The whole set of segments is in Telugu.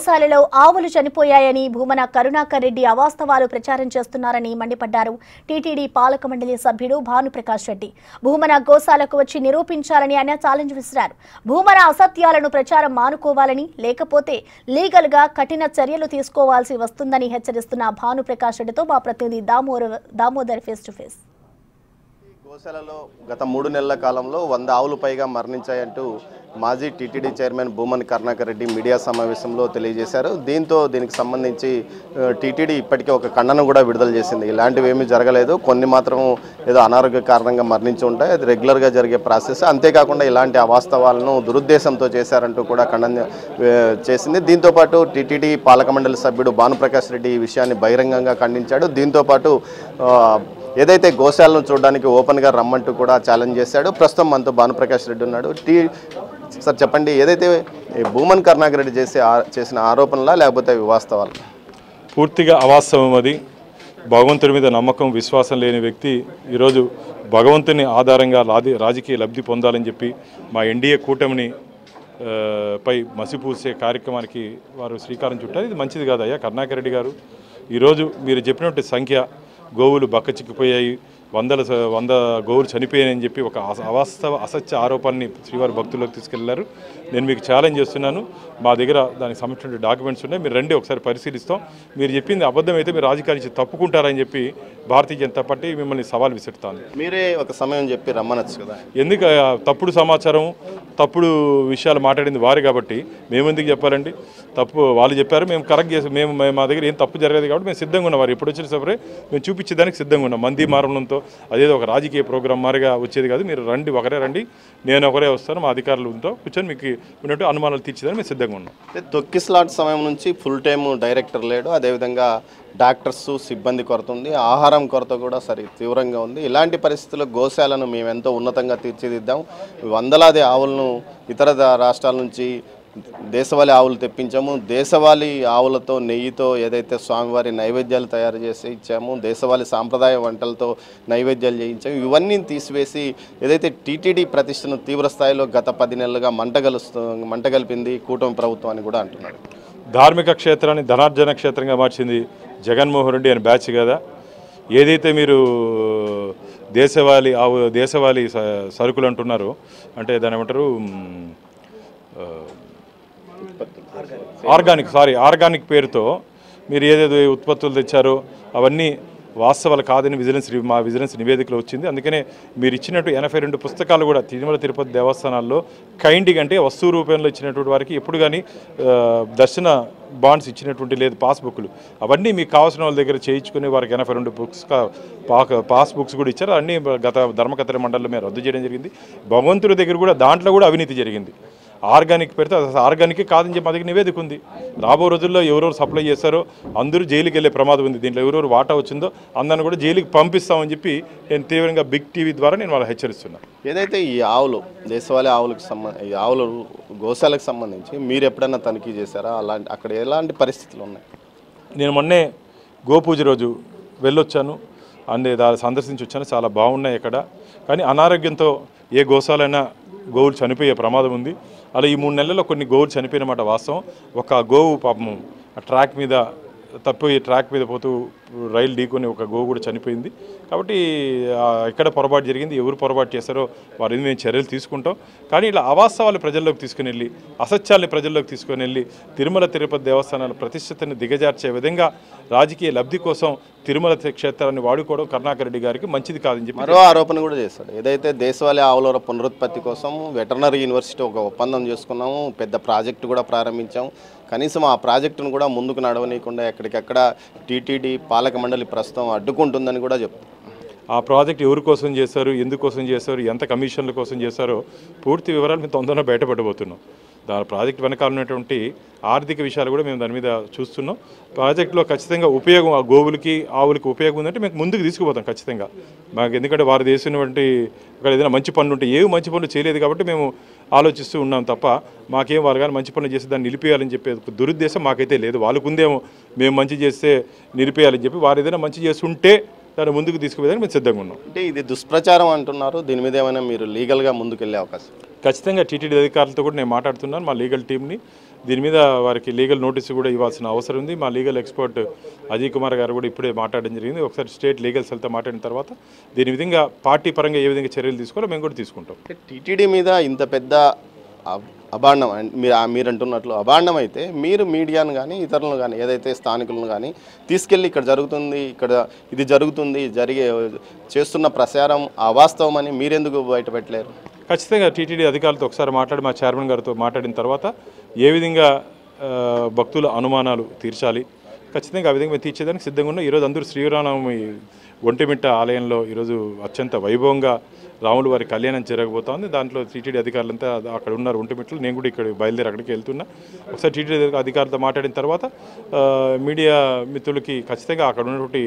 గోశాలలో ఆవులు చనిపోయాయని భూమన కరుణాకర్ రెడ్డి అవాస్తవాలు ప్రచారం చేస్తున్నారని మండిపడ్డారు టీటీడీ పాలక మండలి సభ్యుడు భానుప్రకాష్ రెడ్డి. భూమన గోశాలకు వచ్చి నిరూపించాలని ఆయన ఛాలెంజ్ విసిరారు. భూమన అసత్యాలను ప్రచారం మానుకోవాలని, లేకపోతే లీగల్ గా కఠిన చర్యలు తీసుకోవాల్సి వస్తుందని హెచ్చరిస్తున్న భానుప్రకాష్ రెడ్డితో మా ప్రతినిధి దామోదర్ ఫేస్ టు ఫేస్. గోశాలలో గత 3 నెలల కాలంలో 100 ఆవులు పైగా మరణించాయంటూ మాజీ TTD chairman Bhumana Karunakar Reddy media సమావేశంలో తెలియజేశారు. దీనికి సంబంధించి టీటీడీ ఇప్పటికే ఒక ఖండన కూడా విడుదల చేసింది. ఇలాంటివి ఏమీ జరగలేదు, కొన్ని మాత్రం ఏదో అనారోగ్య కారణంగా మరణించి ఉంటాయి, అది రెగ్యులర్గా జరిగే ప్రాసెస్. అంతేకాకుండా ఇలాంటి అవాస్తవాలను దురుద్దేశంతో చేశారంటూ కూడా ఖండన చేసింది. దీంతోపాటు టీటీడీ పాలక మండలి సభ్యుడు భానుప్రకాష్ రెడ్డి ఈ విషయాన్ని బహిరంగంగా ఖండించాడు. దీంతోపాటు ఏదైతే గోశాలను చూడడానికి ఓపెన్గా రమ్మంటూ కూడా ఛాలెంజ్ చేశాడు. ప్రస్తుతం మనతో భానుప్రకాష్ రెడ్డి ఉన్నాడు. సార్ చెప్పండి, ఏదైతే భూమన కరుణాకర్ రెడ్డి చేసిన ఆరోపణలా లేకపోతే వాస్తవాలు? పూర్తిగా అవాస్తవం. అది భగవంతుడి మీద నమ్మకం, విశ్వాసం లేని వ్యక్తి ఈరోజు భగవంతుని ఆధారంగా రాజకీయ లబ్ధి పొందాలని చెప్పి మా ఎన్డీఏ కూటమిని పై మసిపూసే కార్యక్రమానికి వారు శ్రీకారం చుట్టారు. ఇది మంచిది కాదయ్యా కరుణాకర్ రెడ్డి గారు. ఈరోజు మీరు చెప్పినట్టు సంఖ్య గోవులు బక్కచిక్కిపోయాయి, 100 గోవులు చనిపోయాయని చెప్పి ఒక అవాస్తవ అసత్య ఆరోపణని శ్రీవారి భక్తుల్లోకి తీసుకెళ్లారు. నేను మీకు ఛాలెంజ్ చేస్తున్నాను, మా దగ్గర దానికి సంబంధించిన డాక్యుమెంట్స్ ఉన్నాయి, మీరు రండి ఒకసారి పరిశీలిస్తాం. మీరు చెప్పింది అబద్ధం అయితే మీరు రాజకీయాల నుంచి తప్పుకుంటారని చెప్పి భారతీయ జనతా పార్టీ మిమ్మల్ని సవాల్ విసురుతాను. మీరే ఒక సమయం చెప్పి రమ్మనొచ్చు కదా. ఎందుకు తప్పుడు సమాచారం, తప్పుడు విషయాలు మాట్లాడింది వారు కాబట్టి మేము ఎందుకు చెప్పాలండి? తప్పు వాళ్ళు చెప్పారు, మేము కరెక్ట్ చేసి మా దగ్గర ఏం తప్పు జరగదు కాబట్టి మేము సిద్ధంగా ఉన్నాం. వారు ఎప్పుడు వచ్చిన సరే మేము చూపించేదానికి సిద్ధంగా ఉన్నాం. మంది మారణంతో అదేదో ఒక రాజకీయ ప్రోగ్రాం మారిగా వచ్చేది కాదు. మీరు రండి, ఒకరే రండి, నేను ఒకరే వస్తాను, మా అధికారులతో కూర్చొని మీకు ఉన్నట్టు అనుమానాలు తీర్చేదాన్ని మేము సిద్ధంగా ఉన్నాం. తొక్కిస్లాట్ సమయం నుంచి ఫుల్ టైమ్ డైరెక్టర్ లేడు, అదేవిధంగా డాక్టర్స్ సిబ్బంది కొరత ఉంది, ఆహారం కొరత కూడా తీవ్రంగా ఉంది. ఇలాంటి పరిస్థితుల్లో గోశాలను మేము ఎంతో ఉన్నతంగా తీర్చిదిద్దాం. వందలాది ఆవులను ఇతర రాష్ట్రాల నుంచి దేశవాళీ ఆవులు తెప్పించాము. దేశవాళీ ఆవులతో నెయ్యితో ఏదైతే స్వామివారి నైవేద్యాలు తయారు చేసి ఇచ్చాము, దేశవాళీ సాంప్రదాయ వంటలతో నైవేద్యాలు చేయించాము. ఇవన్నీ తీసివేసి ఏదైతే టీటీడీ ప్రతిష్టను తీవ్ర స్థాయిలో గత 10 నెలలుగా మంటగలిపింది కూటమి ప్రభుత్వం అని కూడా అంటున్నారు. ధార్మిక క్షేత్రాన్ని ధనార్జన క్షేత్రంగా మార్చింది జగన్మోహన్ రెడ్డి అని బ్యాచ్ కదా. ఏదైతే మీరు దేశవాళీ సరుకులు అంటున్నారో, అంటే దాని ఏమంటారు, ఆర్గానిక్ పేరుతో మీరు ఏదేదో ఉత్పత్తులు తెచ్చారో అవన్నీ వాస్తవాలు కాదని మా విజిలెన్స్ నివేదికలో వచ్చింది. అందుకనే మీరు ఇచ్చినట్టు 82 పుస్తకాలు కూడా తిరుమల తిరుపతి దేవస్థానాల్లో కైండ్గా అంటే వస్తువు రూపంలో ఇచ్చినటువంటి వారికి ఎప్పుడు కానీ దర్శన బాండ్స్ ఇచ్చినటువంటి లేదు, పాస్బుక్లు అవన్నీ మీకు కావాల్సిన వాళ్ళ దగ్గర చేయించుకుని వారికి 82 పాస్బుక్స్ కూడా ఇచ్చారు. అన్నీ గత ధర్మకర్తల మండలిలో మేము రద్దు చేయడం జరిగింది. భగవంతుడి దగ్గర కూడా దాంట్లో కూడా అవినీతి జరిగింది. ఆర్గానిక్ పెడితే ఆర్గానిక్ కాదని చెప్పి మా దగ్గర నివేదిక ఉంది. రాబో రోజుల్లో ఎవరెవరు సప్లై చేస్తారో అందరూ జైలుకి వెళ్ళే ప్రమాదం ఉంది. దీంట్లో ఎవరెవరు వాటా వచ్చిందో అందరిని కూడా జైలుకి పంపిస్తామని చెప్పి నేను తీవ్రంగా బిగ్ టీవీ ద్వారా నేను వాళ్ళని హెచ్చరిస్తున్నాను. ఏదైతే ఈ ఆవులు దేశవాళీ ఈ ఆవులు గోశాలకు సంబంధించి మీరు ఎప్పుడైనా తనిఖీ చేశారా? అక్కడ ఎలాంటి పరిస్థితులు ఉన్నాయి? నేను మొన్నే గోపూజ రోజు వెళ్ళొచ్చాను, దాన్ని సందర్శించి వచ్చాను. చాలా బాగున్నాయి అక్కడ. కానీ అనారోగ్యంతో ఏ గోశాలైనా గోవులు చనిపోయే ప్రమాదం ఉంది. అలా ఈ 3 నెలల్లో కొన్ని గోవులు చనిపోయినమాట వాస్తవం. ఒక గోవు పాపము ట్రాక్ మీద పోతూ రైలు ఢీకొని ఒక గోవు కూడా చనిపోయింది. కాబట్టి ఎక్కడ పొరపాటు జరిగింది, ఎవరు పొరపాటు చేస్తారో వారి మేము చర్యలు తీసుకుంటాం. కానీ ఇలా అవాస్తవాలు ప్రజల్లోకి తీసుకుని వెళ్ళి, అసత్యాల్ని ప్రజల్లోకి తీసుకుని వెళ్ళి తిరుమల తిరుపతి దేవస్థానాల ప్రతిష్టతను దిగజార్చే విధంగా రాజకీయ లబ్ధి కోసం తిరుమల క్షేత్రాన్ని వాడుకోవడం కరుణాకర్ రెడ్డి గారికి మంచిది కాదని చెప్పి మరో ఆరోపణ కూడా చేశాడు. ఏదైతే దేశవాళీ ఆవుల పునరుత్పత్తి కోసం వెటర్నరీ యూనివర్సిటీ ఒక ఒప్పందం చేసుకున్నాము, పెద్ద ప్రాజెక్టు కూడా ప్రారంభించాము. కనీసం ఆ ప్రాజెక్టును కూడా ముందుకు నడవనీయకుండా ఎక్కడికెక్కడ టీటీడీ పాలక మండలి ప్రస్తుతం అడ్డుకుంటుందని కూడా చెప్తారు. ఆ ప్రాజెక్ట్ ఎవరి కోసం చేశారు, ఎందుకోసం చేశారు, ఎంత కమిషన్ల కోసం చేశారో పూర్తి వివరాలు మేము తొందరగా బయటపడబోతున్నాం. దాని ప్రాజెక్ట్ వెనకాల ఉన్నటువంటి ఆర్థిక విషయాలు కూడా మేము దాని మీద చూస్తున్నాం. ప్రాజెక్టులో ఖచ్చితంగా ఉపయోగం ఆ గోవులకి ఆవులకి ఉపయోగం ఉందంటే మేము ముందుకు తీసుకుపోతాం ఖచ్చితంగా. మాకు ఎందుకంటే వారు చేసినటువంటి అక్కడ ఏదైనా మంచి పనులు ఉంటే ఏవి మంచి పనులు చేయలేదు కాబట్టి మేము ఆలోచిస్తూ ఉన్నాం తప్ప మాకేం వారు కానీ మంచి పనులు చేసి దాన్ని నిలిపేయాలని చెప్పే దురుద్దేశం మాకైతే లేదు. వాళ్ళకు ఉందేమో మేము మంచి చేస్తే నిలిపేయాలని చెప్పి, వారు ఏదైనా మంచి చేస్తుంటే దాన్ని ముందుకు తీసుకుపోయేదానికి మేము సిద్ధంగా ఉన్నాం. అంటే ఇది దుష్ప్రచారం అంటున్నారు, దీని మీద ఏమైనా మీరు లీగల్గా ముందుకు వెళ్ళే అవకాశం? ఖచ్చితంగా టీటీడీ అధికారులతో కూడా నేను మాట్లాడుతున్నాను, మా లీగల్ టీంని. దీని మీద వారికి లీగల్ నోటీసు కూడా ఇవ్వాల్సిన అవసరం ఉంది. మా లీగల్ ఎక్స్పర్ట్ అజయ్ కుమార్ గారు కూడా ఇప్పుడే మాట్లాడడం జరిగింది. ఒకసారి స్టేట్ లీగల్ సెల్తో మాట్లాడిన తర్వాత దీని విధంగా పార్టీ పరంగా ఏ విధంగా చర్యలు తీసుకోవాలో మేము కూడా తీసుకుంటాం. టీటీడీ మీద ఇంత పెద్ద అభాండం మీరు అంటున్నట్లు అభాండం అయితే మీరు మీడియాను కానీ ఇతరులను కానీ ఏదైతే స్థానికులను కానీ తీసుకెళ్ళి ఇక్కడ జరుగుతుంది, ఇక్కడ ఇది జరుగుతుంది, చేస్తున్న ప్రచారం అవాస్తవం అని మీరెందుకు బయటపెట్టలేరు? ఖచ్చితంగా టీటీడీ అధికారులతో ఒకసారి మాట్లాడి మా చైర్మన్ గారితో మాట్లాడిన తర్వాత ఏ విధంగా భక్తుల అనుమానాలు తీర్చాలి ఖచ్చితంగా ఆ విధంగా మేము తీర్చేదానికి సిద్ధంగా ఉన్నాం. ఈరోజు అందరూ శ్రీరామనవమి ఒంటిమిట్ట ఆలయంలో ఈరోజు అత్యంత వైభవంగా రాములు వారి కళ్యాణం జరగబోతోంది. దాంట్లో టీటీడీ అధికారులంతా అక్కడ ఉన్నారు ఒంటిమిట్టలు. నేను కూడా ఇక్కడ బయలుదేరి అక్కడికి వెళ్తున్నా. ఒకసారి టీటీడీ అధికారులతో మాట్లాడిన తర్వాత మీడియా మిత్రులకి ఖచ్చితంగా అక్కడ ఉన్నటువంటి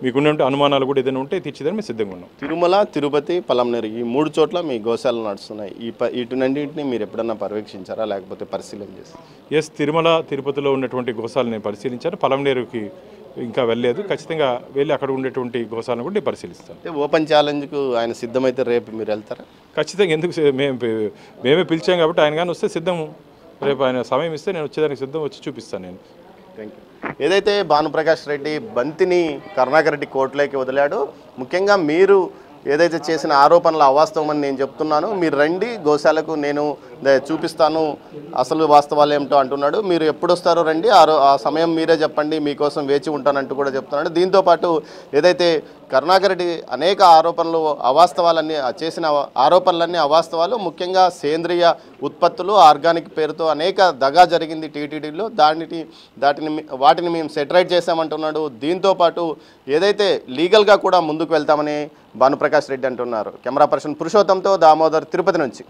మీకున్నటువంటి అనుమానాలు కూడా ఏదైనా ఉంటే తీర్చేదాన్ని మేము సిద్ధంగా ఉన్నాం. తిరుమల, తిరుపతి, పలంనేరు ఈ 3 చోట్ల మీ గోశాలలు నడుస్తున్నాయి. వీటినన్నింటినీ మీరు ఎప్పుడన్నా పర్యవేక్షించారా లేకపోతే పరిశీలన చేస్తారా? ఎస్, తిరుమల తిరుపతిలో ఉన్నటువంటి గోశాలను నేను పరిశీలించాను. పలంనేరుకి ఇంకా వెళ్ళలేదు. ఖచ్చితంగా వెళ్ళి అక్కడ ఉండేటువంటి గోశాలను కూడా నేను పరిశీలిస్తాను. ఓపెన్ ఛాలెంజ్కు ఆయన సిద్ధమైతే రేపు మీరు వెళ్తారా? ఖచ్చితంగా. ఎందుకు మేమే పిలిచాం కాబట్టి ఆయన కానీ వస్తే సిద్ధం. రేపు ఆయన సమయం ఇస్తే నేను వచ్చేదానికి సిద్ధం, వచ్చి చూపిస్తాను నేను. Thank you. ఏదైతే భానుప్రకాష్ రెడ్డి బంతిని కరుణాకర్ రెడ్డి కోర్టులోకి వదిలాడో, ముఖ్యంగా మీరు ఏదైతే చేసిన ఆరోపణలు అవాస్తవం అని నేను చెప్తున్నాను, మీరు రండి గోశాలకు, నేను చూపిస్తాను అసలు వాస్తవాలు ఏమిటో అంటున్నాడు. మీరు ఎప్పుడు వస్తారో రండి, ఆ సమయం మీరే చెప్పండి, మీకోసం వేచి ఉంటానంటూ కూడా చెప్తున్నాడు. దీంతోపాటు ఏదైతే కరుణాకర్ రెడ్డి అనేక ఆరోపణలు అవాస్తవాలన్నీ చేసిన ఆరోపణలన్నీ అవాస్తవాలు, ముఖ్యంగా సేంద్రియ ఉత్పత్తులు ఆర్గానిక్ పేరుతో అనేక దగా జరిగింది టీటీడీలో, వాటిని మేము సెటరైట్ చేశామంటున్నాడు. దీంతోపాటు ఏదైతే లీగల్గా కూడా ముందుకు వెళ్తామని భానుప్రకాష్ రెడ్డి అంటున్నారు. కెమెరా పర్సన్ పురుషోత్తంతో దామోదర్, తిరుపతి నుంచి.